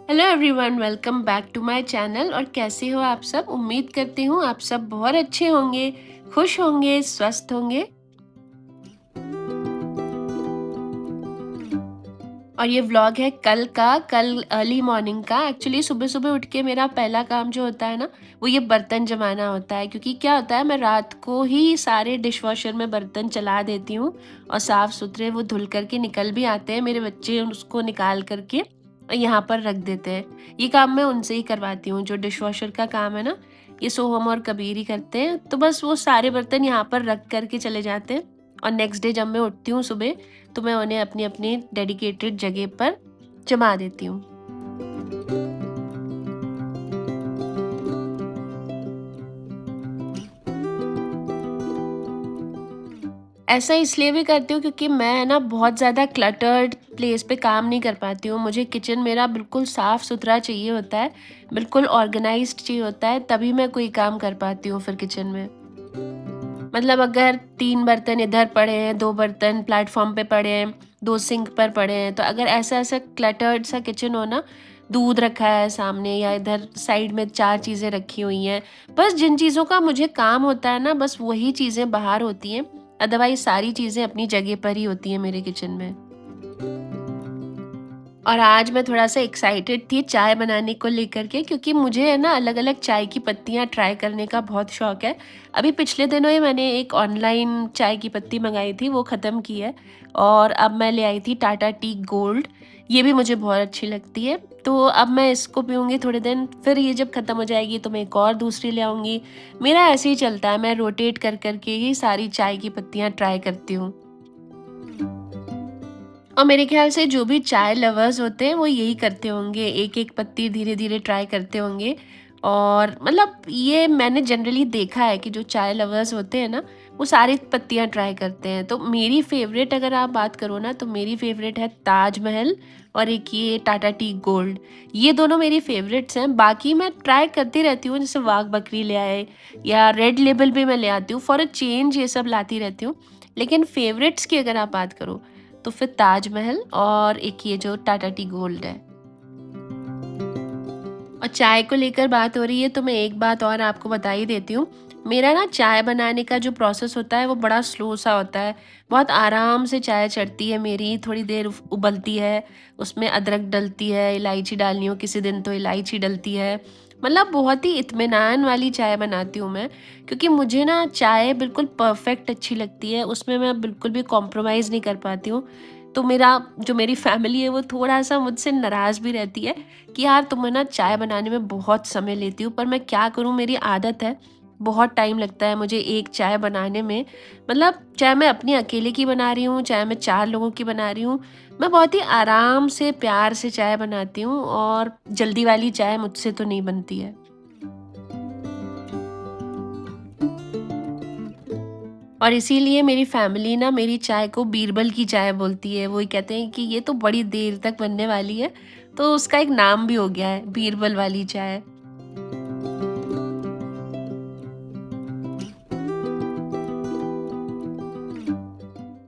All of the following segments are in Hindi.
Hello everyone, welcome back to my channel. और कैसे हो आप सब? उम्मीद करती हूँ आप सब बहुत अच्छे होंगे, खुश होंगे, स्वस्थ होंगे। और ये व्लॉग है कल अर्ली मॉर्निंग का। एक्चुअली सुबह सुबह उठ के मेरा पहला काम जो होता है ना, वो ये बर्तन जमाना होता है। क्योंकि क्या होता है, मैं रात को ही सारे डिश वॉशर में बर्तन चला देती हूँ और साफ़ सुथरे वो धुल करके निकल भी आते हैं। मेरे बच्चे उसको निकाल करके यहाँ पर रख देते हैं। ये काम मैं उनसे ही करवाती हूँ। जो डिश वॉशर का काम है ना, ये सोहम और कबीर ही करते हैं। तो बस वो सारे बर्तन यहाँ पर रख करके चले जाते हैं। और नेक्स्ट डे जब मैं उठती हूँ सुबह, तो मैं उन्हें अपनी अपनी डेडिकेटेड जगह पर जमा देती हूँ। ऐसा इसलिए भी करती हूँ क्योंकि मैं ना बहुत ज़्यादा क्लटर्ड प्लेस पे काम नहीं कर पाती हूँ। मुझे किचन मेरा बिल्कुल साफ़ सुथरा चाहिए होता है, बिल्कुल ऑर्गेनाइज्ड चाहिए होता है, तभी मैं कोई काम कर पाती हूँ फिर किचन में। मतलब अगर 3 बर्तन इधर पड़े हैं, 2 बर्तन प्लेटफ़ॉर्म पे पड़े हैं, 2 सिंक पर पड़े हैं, तो अगर ऐसा-ऐसा क्लटर्ड सा किचन हो ना, दूध रखा है सामने या इधर साइड में 4 चीज़ें रखी हुई हैं, बस जिन चीज़ों का मुझे काम होता है ना, बस वही चीज़ें बाहर होती हैं, अदरवाइज़ सारी चीज़ें अपनी जगह पर ही होती हैं मेरे किचन में। और आज मैं थोड़ा-सा एक्साइटेड थी चाय बनाने को लेकर के, क्योंकि मुझे है ना अलग-अलग चाय की पत्तियाँ ट्राई करने का बहुत शौक है। अभी पिछले दिनों ही मैंने एक ऑनलाइन चाय की पत्ती मँगाई थी, वो ख़त्म की है। और अब मैं ले आई थी टाटा टी गोल्ड, ये भी मुझे बहुत अच्छी लगती है। तो अब मैं इसको पीऊँगी थोड़े दिन, फिर ये जब ख़त्म हो जाएगी तो मैं एक और दूसरी ले आऊँगी। मेरा ऐसे ही चलता है, मैं रोटेट कर के ही सारी चाय की पत्तियाँ ट्राई करती हूँ। और मेरे ख़्याल से जो भी चाय लवर्स होते हैं वो यही करते होंगे, एक-एक पत्ती धीरे-धीरे ट्राई करते होंगे। और मतलब ये मैंने जनरली देखा है कि जो चाय लवर्स होते हैं ना, वो सारी पत्तियाँ ट्राई करते हैं। तो मेरी फ़ेवरेट अगर आप बात करो ना, तो मेरी फ़ेवरेट है ताज महल और एक ये टाटा टी गोल्ड। ये दोनों मेरी फ़ेवरेट्स हैं। बाकी मैं ट्राई करती रहती हूँ, जैसे वाघ बकरी ले आए या रेड लेबल भी मैं ले आती हूँ, फॉर अ चेंज ये सब लाती रहती हूँ। लेकिन फ़ेवरेट्स की अगर आप बात करो, तो फिर ताजमहल और एक ये जो टाटा टी गोल्ड है। और चाय को लेकर बात हो रही है तो मैं एक बात और आपको बता ही देती हूँ। मेरा ना चाय बनाने का जो प्रोसेस होता है वो बड़ा स्लो सा होता है। बहुत आराम से चाय चढ़ती है मेरी, थोड़ी देर उबलती है, उसमें अदरक डलती है, इलायची डालनी हो किसी दिन तो इलायची डलती है। मतलब बहुत ही इत्मीनान वाली चाय बनाती हूँ मैं, क्योंकि मुझे ना चाय बिल्कुल परफेक्ट अच्छी लगती है, उसमें मैं बिल्कुल भी कॉम्प्रोमाइज़ नहीं कर पाती हूँ। तो मेरी फैमिली है वो थोड़ा-सा मुझसे नाराज़ भी रहती है कि यार तुम है ना चाय बनाने में बहुत समय लेती हो, पर मैं क्या करूँ, मेरी आदत है। बहुत टाइम लगता है मुझे एक चाय बनाने में। मतलब चाहे मैं अपनी अकेले की बना रही हूँ, चाहे मैं 4 लोगों की बना रही हूँ, मैं बहुत ही आराम से, प्यार से चाय बनाती हूँ और जल्दी वाली चाय मुझसे तो नहीं बनती है। और इसीलिए मेरी फैमिली ना मेरी चाय को बीरबल की चाय बोलती है। वो ये कहते हैं कि ये तो बड़ी देर तक बनने वाली है, तो उसका एक नाम भी हो गया है, बीरबल वाली चाय।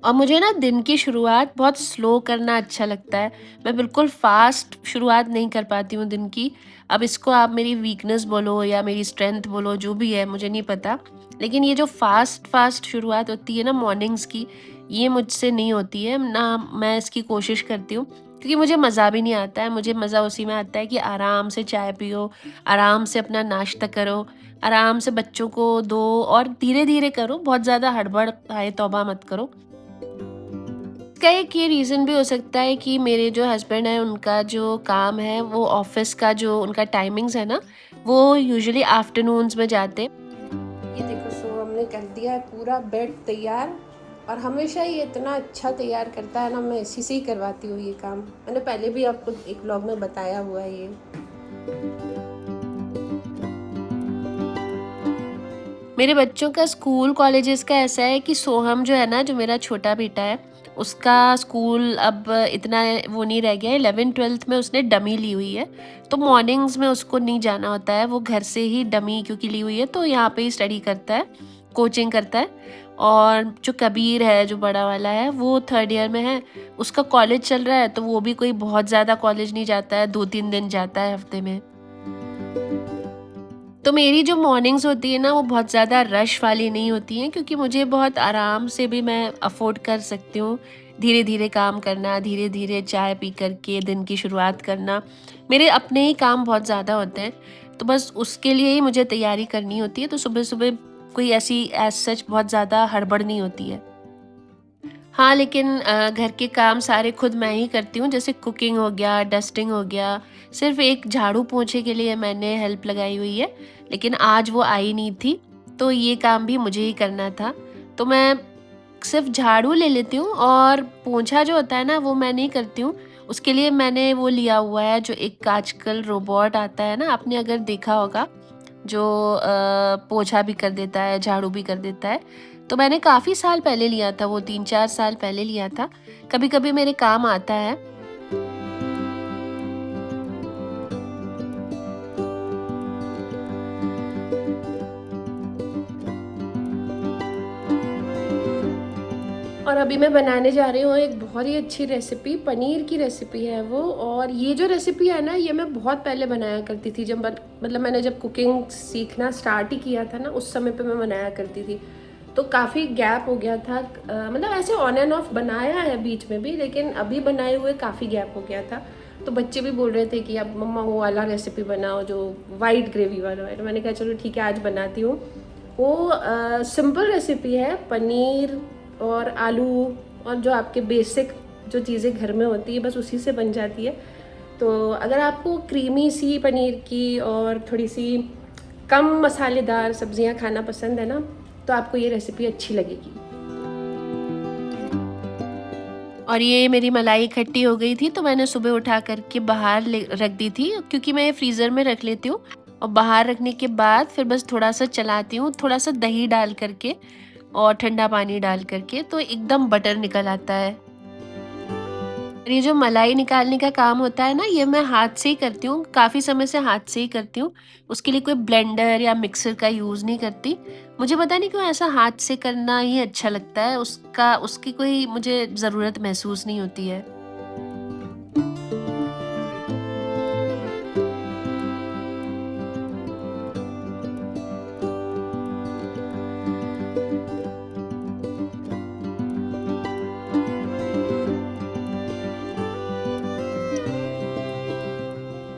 और मुझे ना दिन की शुरुआत बहुत स्लो करना अच्छा लगता है। मैं बिल्कुल फ़ास्ट शुरुआत नहीं कर पाती हूँ दिन की। अब इसको आप मेरी वीकनेस बोलो या मेरी स्ट्रेंथ बोलो, जो भी है मुझे नहीं पता। लेकिन ये जो फ़ास्ट शुरुआत होती है ना मॉर्निंग्स की, ये मुझसे नहीं होती है, ना मैं इसकी कोशिश करती हूँ। क्योंकि मुझे मज़ा भी नहीं आता है, मुझे मज़ा उसी में आता है कि आराम से चाय पियो, आराम से अपना नाश्ता करो, आराम से बच्चों को दो और धीरे-धीरे करो, बहुत ज़्यादा हड़बड़ हाय तौबा मत करो। इसका एक ये रीज़न भी हो सकता है कि मेरे जो हस्बैंड हैं उनका जो काम है, वो ऑफ़िस का जो उनका टाइमिंग्स है ना, वो यूजुअली आफ्टरनून्स में जाते हैं। ये देखो, सो हमने कर दिया है पूरा बेड तैयार। और हमेशा ये इतना अच्छा तैयार करता है ना, मैं इसी से ही करवाती हूँ ये काम। मैंने पहले भी आपको एक व्लॉग में बताया हुआ है ये। मेरे बच्चों का स्कूल कॉलेजेस का ऐसा है कि सोहम जो है ना, जो मेरा छोटा बेटा है, उसका स्कूल अब इतना वो नहीं रह गया है। 11th-12th में उसने डमी ली हुई है, तो मॉर्निंग्स में उसको नहीं जाना होता है। वो घर से ही डमी क्योंकि ली हुई है, तो यहाँ पे ही स्टडी करता है, कोचिंग करता है। और जो कबीर है, जो बड़ा वाला है, वो 3rd ईयर में है। उसका कॉलेज चल रहा है, तो वो भी कोई बहुत ज़्यादा कॉलेज नहीं जाता है, 2-3 दिन जाता है हफ्ते में। तो मेरी जो मॉर्निंग्स होती है ना, वो बहुत ज़्यादा रश वाली नहीं होती हैं, क्योंकि मुझे बहुत आराम से भी मैं अफ़ोर्ड कर सकती हूँ, धीरे-धीरे काम करना, धीरे-धीरे चाय पी कर के दिन की शुरुआत करना। मेरे अपने ही काम बहुत ज़्यादा होते हैं, तो बस उसके लिए ही मुझे तैयारी करनी होती है, तो सुबह-सुबह कोई ऐसी एज़ सच बहुत ज़्यादा हड़बड़ नहीं होती है। हाँ, लेकिन घर के काम सारे खुद मैं ही करती हूँ, जैसे कुकिंग हो गया, डस्टिंग हो गया। सिर्फ़ एक झाड़ू-पोंछे के लिए मैंने हेल्प लगाई हुई है, लेकिन आज वो आई नहीं थी, तो ये काम भी मुझे ही करना था। तो मैं सिर्फ़ झाड़ू ले लेती हूँ, और पोंछा जो होता है ना, वो मैं नहीं करती हूँ। उसके लिए मैंने वो लिया हुआ है, जो एक आजकल रोबोट आता है ना, आपने अगर देखा होगा, जो पोंछा भी कर देता है, झाड़ू भी कर देता है। तो मैंने काफ़ी साल पहले लिया था वो, 3-4 साल पहले लिया था। कभी-कभी मेरे काम आता है। और अभी मैं बनाने जा रही हूँ एक बहुत ही अच्छी रेसिपी, पनीर की रेसिपी है वो। और ये जो रेसिपी है ना, ये मैं बहुत पहले बनाया करती थी, जब मतलब मैंने जब कुकिंग सीखना स्टार्ट ही किया था ना, उस समय पे मैं बनाया करती थी। तो काफ़ी गैप हो गया था, मतलब ऐसे ऑन एंड ऑफ बनाया है बीच में भी, लेकिन अभी बनाए हुए काफ़ी गैप हो गया था। तो बच्चे भी बोल रहे थे कि अब मम्मा वो वाला रेसिपी बनाओ जो वाइट ग्रेवी वाला है। तो मैंने कहा चलो ठीक है, आज बनाती हूँ। वो सिंपल रेसिपी है, पनीर और आलू और जो आपके बेसिक जो चीज़ें घर में होती है, बस उसी से बन जाती है। तो अगर आपको क्रीमी सी पनीर की और थोड़ी सी कम मसालेदार सब्जियां खाना पसंद है ना, तो आपको ये रेसिपी अच्छी लगेगी। और ये मेरी मलाई इकट्ठी हो गई थी, तो मैंने सुबह उठा करके बाहर रख दी थी, क्योंकि मैं फ्रीज़र में रख लेती हूँ। और बाहर रखने के बाद फिर बस थोड़ा सा चलाती हूँ, थोड़ा सा दही डाल करके और ठंडा पानी डाल करके, तो एकदम बटर निकल आता है। और ये जो मलाई निकालने का काम होता है ना, ये मैं हाथ से ही करती हूँ, काफ़ी समय से हाथ से ही करती हूँ। उसके लिए कोई ब्लेंडर या मिक्सर का यूज़ नहीं करती। मुझे पता नहीं क्यों ऐसा हाथ से करना ही अच्छा लगता है, उसकी कोई मुझे ज़रूरत महसूस नहीं होती है।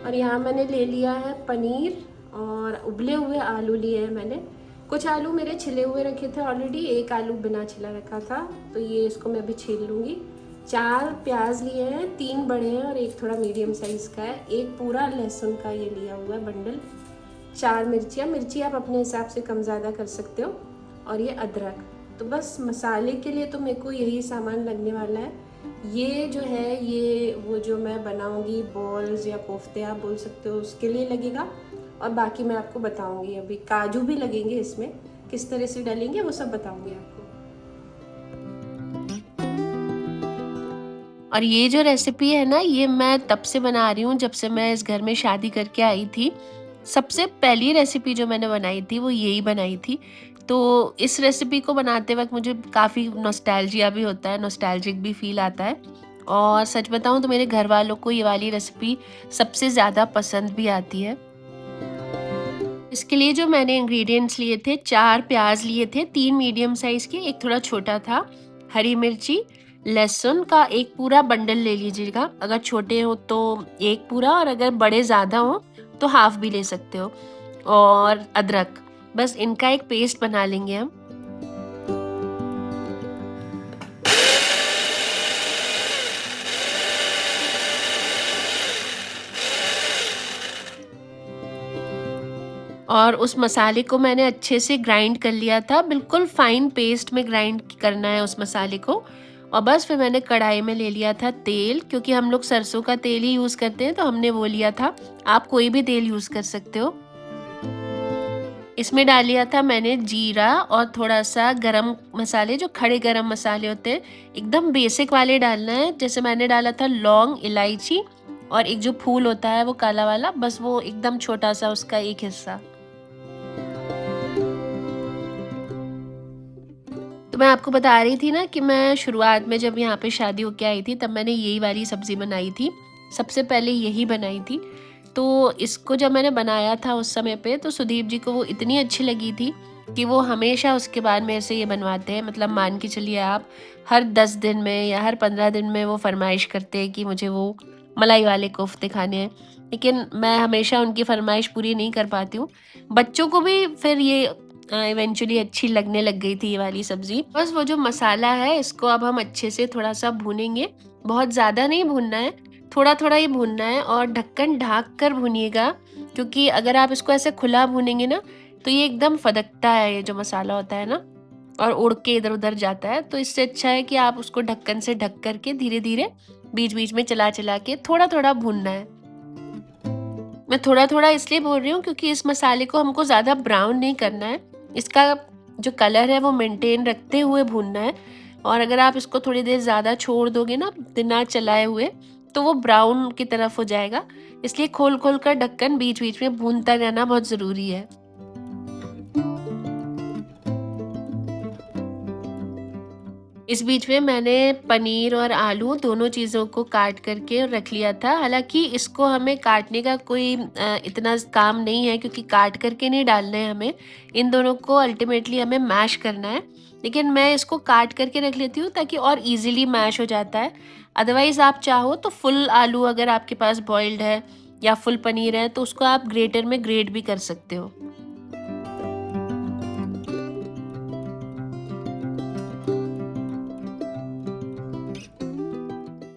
और यहाँ मैंने ले लिया है पनीर, और उबले हुए आलू लिए हैं मैंने। कुछ आलू मेरे छिले हुए रखे थे ऑलरेडी, एक आलू बिना छिला रखा था, तो ये इसको मैं अभी छील लूँगी। 4 प्याज लिए हैं, 3 बड़े हैं और एक थोड़ा मीडियम साइज़ का है। एक पूरा लहसुन का ये लिया हुआ है बंडल। 4 मिर्चियाँ, मिर्ची आप अपने हिसाब से कम ज़्यादा कर सकते हो। और ये अदरक। तो बस मसाले के लिए तो मेरे को यही सामान लगने वाला है। ये जो है, ये वो जो मैं बनाऊंगी बॉल्स या कोफ्ते आप बोल सकते हो, उसके लिए लगेगा। और बाकी मैं आपको बताऊंगी, अभी काजू भी लगेंगे इसमें, किस तरह से डालेंगे वो सब बताऊंगी आपको। और ये जो रेसिपी है ना, ये मैं तब से बना रही हूँ जब से मैं इस घर में शादी करके आई थी। सबसे पहली रेसिपी जो मैंने बनाई थी वो यही बनाई थी। तो इस रेसिपी को बनाते वक़्त मुझे काफ़ी नॉस्टैल्जिया भी होता है, नॉस्टैल्जिक भी फ़ील आता है। और सच बताऊँ तो मेरे घरवालों को ये वाली रेसिपी सबसे ज़्यादा पसंद भी आती है। इसके लिए जो मैंने इंग्रेडिएंट्स लिए थे, 4 प्याज़ लिए थे, 3 मीडियम साइज़ के, 1 थोड़ा छोटा था, हरी मिर्ची, लहसुन का एक पूरा बंडल ले लीजिएगा, अगर छोटे हो तो 1 पूरा, और अगर बड़े ज़्यादा हों तो हाफ़ भी ले सकते हो, और अदरक। बस इनका एक पेस्ट बना लेंगे हम। और उस मसाले को मैंने अच्छे से ग्राइंड कर लिया था, बिल्कुल फाइन पेस्ट में ग्राइंड करना है उस मसाले को। और बस फिर मैंने कढ़ाई में ले लिया था तेल, क्योंकि हम लोग सरसों का तेल ही यूज़ करते हैं, तो हमने वो लिया था। आप कोई भी तेल यूज़ कर सकते हो। इसमें डाल लिया था मैंने जीरा और थोड़ा-सा गरम मसाले, जो खड़े गरम मसाले होते हैं, एकदम बेसिक वाले डालना है। जैसे मैंने डाला था लौंग, इलायची, और एक जो फूल होता है वो काला वाला, बस वो एकदम छोटा-सा उसका एक हिस्सा। तो मैं आपको बता रही थी ना कि मैं शुरुआत में जब यहाँ पे शादी होके आई थी तब मैंने यही वाली सब्ज़ी बनाई थी। सबसे पहले यही बनाई थी। तो इसको जब मैंने बनाया था उस समय पे तो सुदीप जी को वो इतनी अच्छी लगी थी कि वो हमेशा उसके बाद मेरे से ये बनवाते हैं। मतलब मान के चलिए आप हर 10 दिन में या हर 15 दिन में वो फ़रमाइश करते हैं कि मुझे वो मलाई वाले कोफ्ते खाने हैं। लेकिन मैं हमेशा उनकी फ़रमाइश पूरी नहीं कर पाती हूँ। बच्चों को भी फिर ये इवेंचुअली अच्छी लगने लग गई थी ये वाली सब्ज़ी। बस वो जो मसाला है इसको अब हम अच्छे से थोड़ा-सा भूनेंगे। बहुत ज़्यादा नहीं भूनना है, थोड़ा-थोड़ा ही भूनना है और ढक्कन ढाँक कर भूनिएगा, क्योंकि अगर आप इसको ऐसे खुला भूनेंगे ना तो ये एकदम फदकता है, ये जो मसाला होता है ना, और उड़ के इधर-उधर जाता है। तो इससे अच्छा है कि आप उसको ढक्कन से ढक कर के धीरे-धीरे बीच-बीच में चला-चला के थोड़ा-थोड़ा भूनना है। मैं थोड़ा-थोड़ा इसलिए बोल रही हूँ क्योंकि इस मसाले को हमको ज़्यादा ब्राउन नहीं करना है। इसका जो कलर है वो मेंटेन रखते हुए भूनना है, और अगर आप इसको थोड़ी देर ज़्यादा छोड़ दोगे ना बिना चलाए हुए तो वो ब्राउन की तरफ हो जाएगा। इसलिए खोल-खोल कर ढक्कन बीच-बीच में भूनता रहना बहुत ज़रूरी है। इस बीच में मैंने पनीर और आलू दोनों चीज़ों को काट करके रख लिया था। हालाँकि इसको हमें काटने का कोई इतना काम नहीं है, क्योंकि काट करके नहीं डालना है हमें। इन दोनों को अल्टीमेटली हमें मैश करना है। लेकिन मैं इसको काट करके रख लेती हूँ ताकि और ईज़िली मैश हो जाता है। अदरवाइज़ आप चाहो तो फुल आलू अगर आपके पास बॉइल्ड है या फुल पनीर है तो उसको आप ग्रेटर में ग्रेट भी कर सकते हो।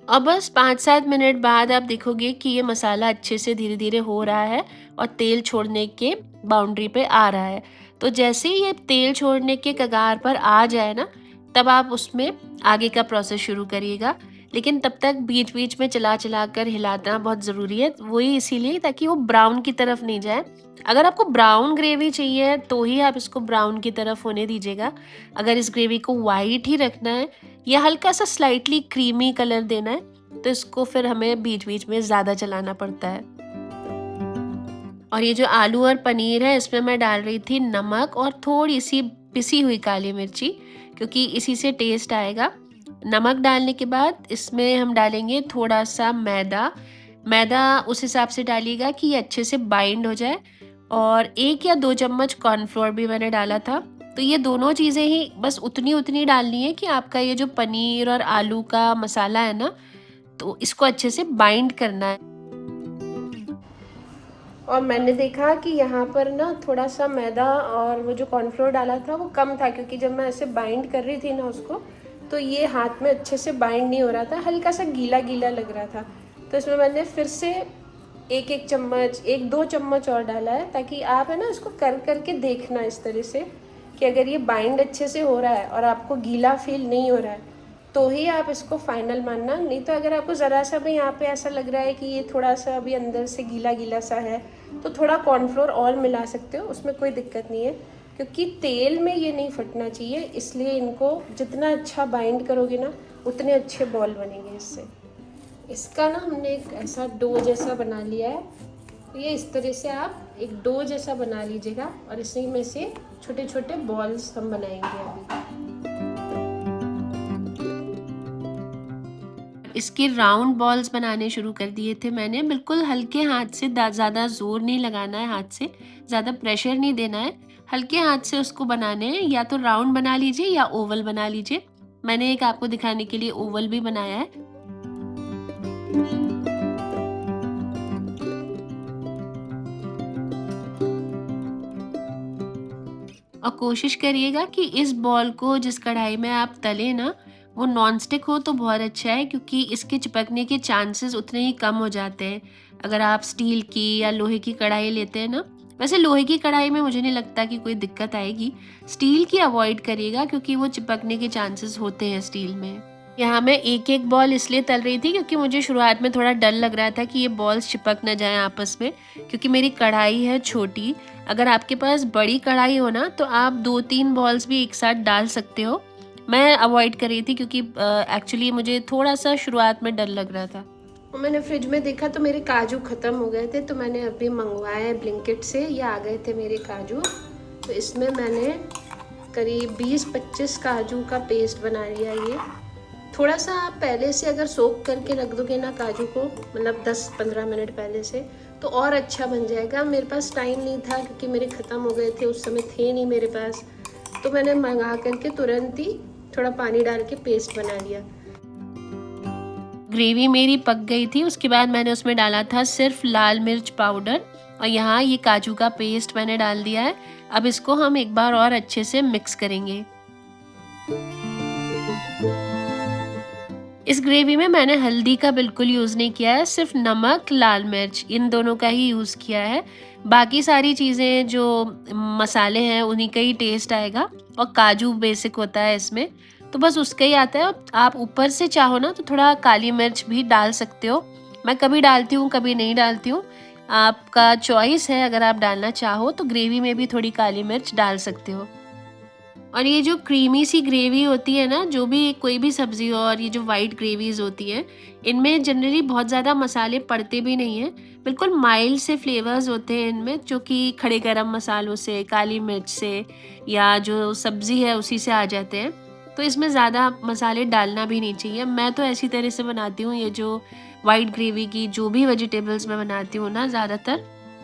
और बस 5-7 मिनट बाद आप देखोगे कि ये मसाला अच्छे से धीरे-धीरे हो रहा है और तेल छोड़ने के बाउंड्री पे आ रहा है। तो जैसे ही ये तेल छोड़ने के कगार पर आ जाए ना, तब आप उसमें आगे का प्रोसेस शुरू करिएगा। लेकिन तब तक बीच-बीच में चला-चला कर हिलाना बहुत ज़रूरी है। वही इसीलिए ताकि वो ब्राउन की तरफ नहीं जाए। अगर आपको ब्राउन ग्रेवी चाहिए तो ही आप इसको ब्राउन की तरफ होने दीजिएगा। अगर इस ग्रेवी को व्हाइट ही रखना है या हल्का-सा स्लाइटली क्रीमी कलर देना है, तो इसको फिर हमें बीच-बीच में ज़्यादा चलाना पड़ता है। और ये जो आलू और पनीर है इसमें मैं डाल रही थी नमक और थोड़ी-सी पिसी हुई काली मिर्ची, क्योंकि इसी से टेस्ट आएगा। नमक डालने के बाद इसमें हम डालेंगे थोड़ा-सा मैदा। मैदा उस हिसाब से डालिएगा कि ये अच्छे से बाइंड हो जाए, और 1 या 2 चम्मच कॉर्नफ्लोर भी मैंने डाला था। तो ये दोनों चीज़ें ही बस उतनी-उतनी डालनी है कि आपका ये जो पनीर और आलू का मसाला है ना, तो इसको अच्छे से बाइंड करना है। और मैंने देखा कि यहाँ पर ना थोड़ा-सा मैदा और वो जो कॉर्नफ्लोर डाला था वो कम था, क्योंकि जब मैं ऐसे बाइंड कर रही थी ना उसको, तो ये हाथ में अच्छे से बाइंड नहीं हो रहा था, हल्का-सा गीला-गीला लग रहा था। तो इसमें मैंने फिर से 1-1 चम्मच, 1-2 चम्मच और डाला है, ताकि आप है ना इसको कर के देखना इस तरह से कि अगर ये बाइंड अच्छे से हो रहा है और आपको गीला फ़ील नहीं हो रहा है, तो ही आप इसको फाइनल मानना। नहीं तो अगर आपको ज़रा सा भी यहाँ पे ऐसा लग रहा है कि ये थोड़ा-सा अभी अंदर से गीला-गीला सा है, तो थोड़ा कॉर्नफ्लोर और मिला सकते हो, उसमें कोई दिक्कत नहीं है। क्योंकि तेल में ये नहीं फटना चाहिए, इसलिए इनको जितना अच्छा बाइंड करोगे ना, उतने अच्छे बॉल बनेंगे इससे। इसका ना हमने एक ऐसा डो जैसा बना लिया है। तो ये इस तरह से आप एक डो जैसा बना लीजिएगा, और इसी में से छोटे-छोटे बॉल्स हम बनाएंगे अभी। इसके राउंड बॉल्स बनाने शुरू कर दिए थे मैंने। बिल्कुल हल्के हाथ से, ज़्यादा ज़ोर नहीं लगाना है हाथ से, ज़्यादा प्रेशर नहीं देना है। हल्के हाथ से उसको बनाने हैं, या तो राउंड बना लीजिए या ओवल बना लीजिए। मैंने एक आपको दिखाने के लिए ओवल भी बनाया है। और कोशिश करिएगा कि इस बॉल को जिस कढ़ाई में आप तलें ना, वो नॉन स्टिक हो तो बहुत अच्छा है, क्योंकि इसके चिपकने के चांसेस उतने ही कम हो जाते हैं अगर आप स्टील की या लोहे की कढ़ाई लेते हैं ना। वैसे लोहे की कढ़ाई में मुझे नहीं लगता कि कोई दिक्कत आएगी। स्टील की अवॉइड करिएगा, क्योंकि वो चिपकने के चांसेस होते हैं स्टील में। यहाँ मैं एक-एक बॉल इसलिए तल रही थी क्योंकि मुझे शुरुआत में थोड़ा डर लग रहा था कि ये बॉल्स चिपक ना जाएँ आपस में, क्योंकि मेरी कढ़ाई है छोटी। अगर आपके पास बड़ी कढ़ाई हो ना तो आप 2-3 बॉल्स भी एक साथ डाल सकते हो। मैं अवॉइड कर रही थी क्योंकि एक्चुअली मुझे थोड़ा-सा शुरुआत में डर लग रहा था। और मैंने फ्रिज में देखा तो मेरे काजू ख़त्म हो गए थे, तो मैंने अभी मंगवाए ब्लिंकिट से, ये आ गए थे मेरे काजू। तो इसमें मैंने करीब 20-25 काजू का पेस्ट बना लिया ये। थोड़ा सा आप पहले से अगर सोक करके रख दोगे ना काजू को, मतलब 10-15 मिनट पहले से, तो और अच्छा बन जाएगा। मेरे पास टाइम नहीं था क्योंकि मेरे ख़त्म हो गए थे, उस समय थे नहीं मेरे पास, तो मैंने मंगा करके तुरंत ही थोड़ा पानी डाल के पेस्ट बना लिया। ग्रेवी मेरी पक गई थी, उसके बाद मैंने उसमें डाला था सिर्फ लाल मिर्च पाउडर, और यहाँ ये काजू का पेस्ट मैंने डाल दिया है। अब इसको हम एक बार और अच्छे से मिक्स करेंगे। इस ग्रेवी में मैंने हल्दी का बिल्कुल यूज़ नहीं किया है, सिर्फ नमक, लाल मिर्च इन दोनों का ही यूज़ किया है। बाकी सारी चीज़ें जो मसाले हैं उन्हीं का ही टेस्ट आएगा, और काजू बेसिक होता है इसमें, तो बस उसका ही आता है। आप ऊपर से चाहो ना तो थोड़ा काली मिर्च भी डाल सकते हो। मैं कभी डालती हूँ, कभी नहीं डालती हूँ, आपका चॉइस है। अगर आप डालना चाहो तो ग्रेवी में भी थोड़ी काली मिर्च डाल सकते हो। और ये जो क्रीमी सी ग्रेवी होती है ना, जो भी कोई भी सब्ज़ी हो, और ये जो वाइट ग्रेवीज़ होती हैं, इनमें जनरली बहुत ज़्यादा मसाले पड़ते भी नहीं हैं। बिल्कुल माइल्ड से फ्लेवर्स होते हैं इनमें, जो कि खड़े गरम मसालों से, काली मिर्च से, या जो सब्ज़ी है उसी से आ जाते हैं। तो इसमें ज़्यादा मसाले डालना भी नहीं चाहिए। मैं तो ऐसी तरह से बनाती हूँ, ये जो वाइट ग्रेवी की जो भी वेजिटेबल्स मैं बनाती हूँ ना, ज़्यादातर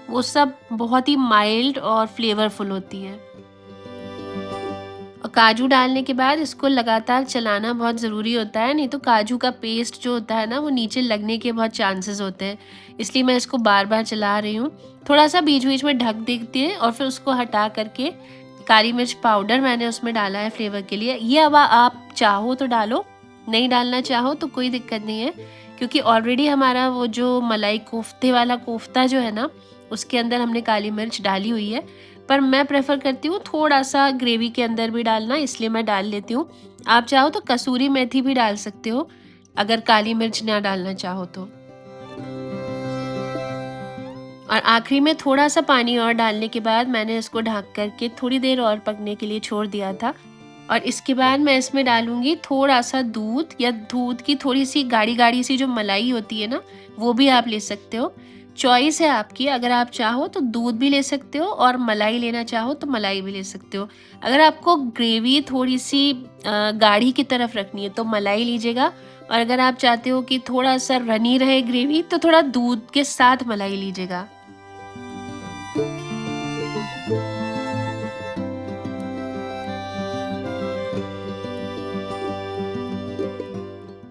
वो सब बहुत ही माइल्ड और फ्लेवरफुल होती हैं। और काजू डालने के बाद इसको लगातार चलाना बहुत ज़रूरी होता है, नहीं तो काजू का पेस्ट जो होता है ना, वो नीचे लगने के बहुत चांसेस होते हैं। इसलिए मैं इसको बार बार चला रही हूँ। थोड़ा सा बीच बीच में ढक देती है, और फिर उसको हटा करके काली मिर्च पाउडर मैंने उसमें डाला है फ्लेवर के लिए। ये अब आप चाहो तो डालो, नहीं डालना चाहो तो कोई दिक्कत नहीं है, क्योंकि ऑलरेडी हमारा वो जो मलाई कोफ्ते वाला कोफ्ता जो है ना, उसके अंदर हमने काली मिर्च डाली हुई है। पर मैं प्रेफ़र करती हूँ थोड़ा-सा ग्रेवी के अंदर भी डालना, इसलिए मैं डाल लेती हूँ। आप चाहो तो कसूरी मेथी भी डाल सकते हो, अगर काली मिर्च ना डालना चाहो तो। और आखिरी में थोड़ा-सा पानी और डालने के बाद मैंने इसको ढक कर के थोड़ी देर और पकने के लिए छोड़ दिया था। और इसके बाद मैं इसमें डालूँगी थोड़ा-सा दूध, या दूध की थोड़ी-सी गाढ़ी-गाढ़ी सी जो मलाई होती है ना, वो भी आप ले सकते हो। चॉइस है आपकी, अगर आप चाहो तो दूध भी ले सकते हो, और मलाई लेना चाहो तो मलाई भी ले सकते हो। अगर आपको ग्रेवी थोड़ी-सी गाढ़ी की तरफ रखनी है तो मलाई लीजिएगा, और अगर आप चाहते हो कि थोड़ा-सा रनी रहे ग्रेवी, तो थोड़ा दूध के साथ मलाई लीजिएगा।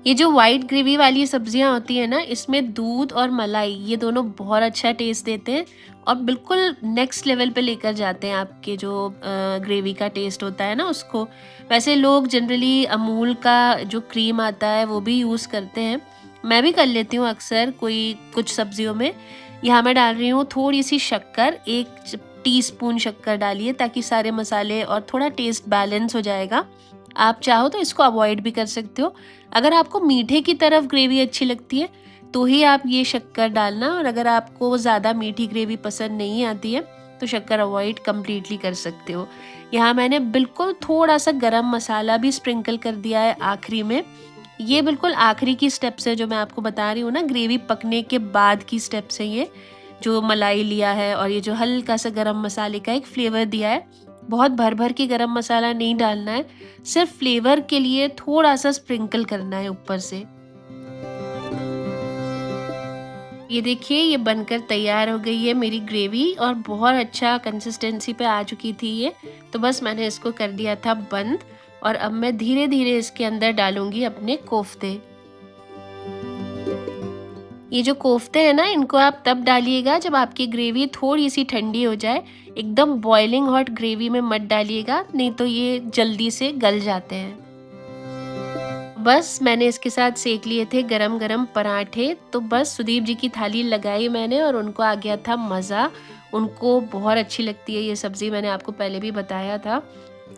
ये जो व्हाइट ग्रेवी वाली सब्जियां होती है ना, इसमें दूध और मलाई ये दोनों बहुत अच्छा टेस्ट देते हैं, और बिल्कुल नेक्स्ट लेवल पे लेकर जाते हैं आपके जो ग्रेवी का टेस्ट होता है ना उसको। वैसे लोग जनरली अमूल का जो क्रीम आता है वो भी यूज़ करते हैं, मैं भी कर लेती हूँ अक्सर कोई कुछ सब्जियों में। यहाँ मैं डाल रही हूँ थोड़ी सी शक्कर, 1 टीस्पून शक्कर डालिए, ताकि सारे मसाले और थोड़ा टेस्ट बैलेंस हो जाएगा। आप चाहो तो इसको अवॉइड भी कर सकते हो। अगर आपको मीठे की तरफ ग्रेवी अच्छी लगती है तो ही आप ये शक्कर डालना, और अगर आपको ज़्यादा मीठी ग्रेवी पसंद नहीं आती है तो शक्कर अवॉइड कम्प्लीटली कर सकते हो। यहाँ मैंने बिल्कुल थोड़ा सा गरम मसाला भी स्प्रिंकल कर दिया है आखिरी में। ये बिल्कुल आखिरी की स्टेप्स है जो मैं आपको बता रही हूँ ना, ग्रेवी पकने के बाद की स्टेप्स है ये। जो मलाई लिया है और ये जो हल्का सा गरम मसाले का एक फ्लेवर दिया है, बहुत भर भर के गरम मसाला नहीं डालना है, सिर्फ फ्लेवर के लिए थोड़ा सा स्प्रिंकल करना है ऊपर से। ये देखिए, ये बनकर तैयार हो गई है मेरी ग्रेवी, और बहुत अच्छा कंसिस्टेंसी पे आ चुकी थी ये। तो बस मैंने इसको कर दिया था बंद, और अब मैं धीरे धीरे इसके अंदर डालूंगी अपने कोफ्ते। ये जो कोफ्ते हैं ना, इनको आप तब डालिएगा जब आपकी ग्रेवी थोड़ी सी ठंडी हो जाए। एकदम बॉइलिंग हॉट ग्रेवी में मत डालिएगा, नहीं तो ये जल्दी से गल जाते हैं। बस मैंने इसके साथ सेक लिए थे गरम गरम पराठे। तो बस सुदीप जी की थाली लगाई मैंने, और उनको आ गया था मज़ा। उनको बहुत अच्छी लगती है ये सब्ज़ी, मैंने आपको पहले भी बताया था।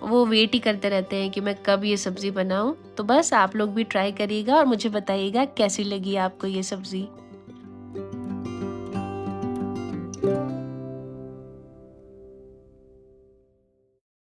वो वेट ही करते रहते हैं कि मैं कब ये सब्ज़ी बनाऊं। तो बस आप लोग भी ट्राई करिएगा और मुझे बताइएगा कैसी लगी आपको ये सब्ज़ी।